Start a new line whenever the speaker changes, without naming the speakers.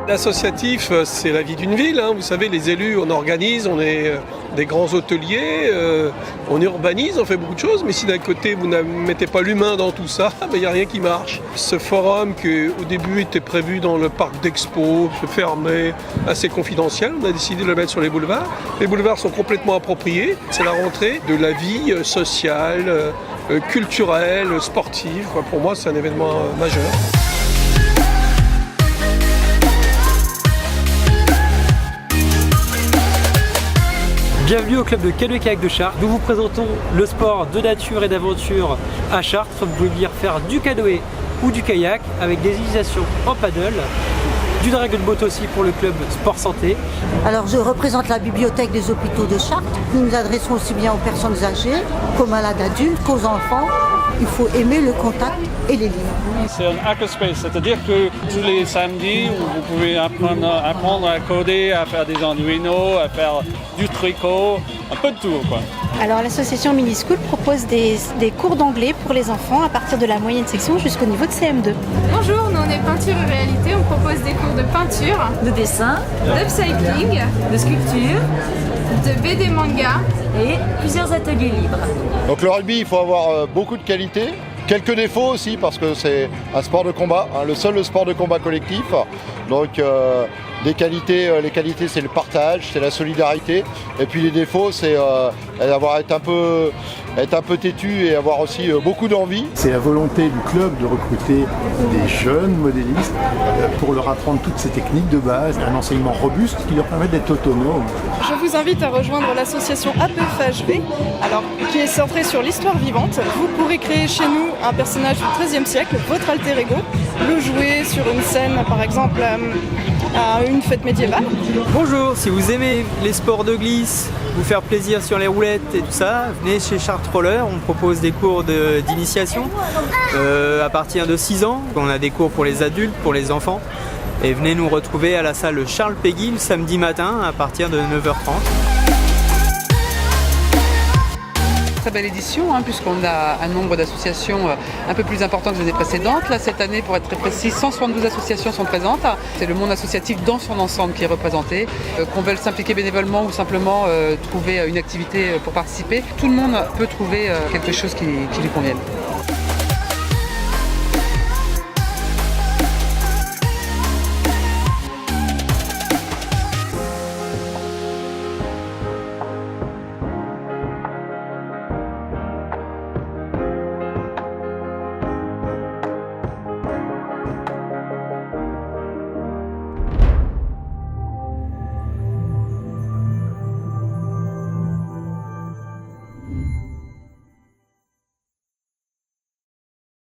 L'associatif, c'est la vie d'une ville. Vous savez, les élus, on organise, on est des grands hôteliers, on urbanise, on fait beaucoup de choses. Mais si d'un côté, vous ne mettez pas l'humain dans tout ça, il n'y a rien qui marche. Ce forum qui, au début, était prévu dans le parc d'Expo, fermé, assez confidentiel, on a décidé de le mettre sur les boulevards. Les boulevards sont complètement appropriés. C'est la rentrée de la vie sociale, culturelle, sportive. Pour moi, c'est un événement majeur.
Bienvenue au club de canoë-kayak de Chartres. Nous vous présentons le sport de nature et d'aventure à Chartres. Vous pouvez venir faire du canoë ou du kayak avec des initiations en paddle, du dragon boat aussi pour le club sport santé.
Alors je représente la bibliothèque des hôpitaux de Chartres. Nous nous adressons aussi bien aux personnes âgées qu'aux malades adultes, qu'aux enfants. Il faut aimer le contact et les livres.
C'est un hackerspace, c'est-à-dire que tous les samedis, vous pouvez apprendre à coder, à faire des Arduino, à faire du tricot, un peu de tout, quoi.
Alors l'association Minischool propose des cours d'anglais pour les enfants à partir de la moyenne section jusqu'au niveau de CM2.
Bonjour, nous on est Peinture et Réalité, on propose des cours de peinture,
de dessin,
d'upcycling,
de sculpture,
de BD manga
et plusieurs ateliers libres.
Donc le rugby, il faut avoir beaucoup de qualités. Quelques défauts aussi parce que c'est un sport de combat, le seul sport de combat collectif. Donc des qualités, les qualités c'est le partage, c'est la solidarité. Et puis les défauts c'est être un peu têtu et avoir aussi beaucoup d'envie.
C'est la volonté du club de recruter des jeunes modélistes pour leur apprendre toutes ces techniques de base, un enseignement robuste qui leur permet d'être autonomes.
Je vous invite à rejoindre l'association APFHV, qui est centrée sur l'histoire vivante. Vous pourrez créer chez nous un personnage du XIIIe siècle, votre alter ego, le jouer sur une scène par exemple à une fête médiévale.
Bonjour, si vous aimez les sports de glisse, vous faire plaisir sur les roulettes et tout ça, venez chez Chartres Roller, on propose des cours d'initiation à partir de 6 ans. On a des cours pour les adultes, pour les enfants. Et venez nous retrouver à la salle Charles Péguy le samedi matin à partir de 9h30.
Très belle édition puisqu'on a un nombre d'associations un peu plus important que les années précédentes. Là cette année, pour être très précis, 172 associations sont présentes. C'est le monde associatif dans son ensemble qui est représenté. Qu'on veuille s'impliquer bénévolement ou simplement trouver une activité pour participer, tout le monde peut trouver quelque chose qui lui convienne.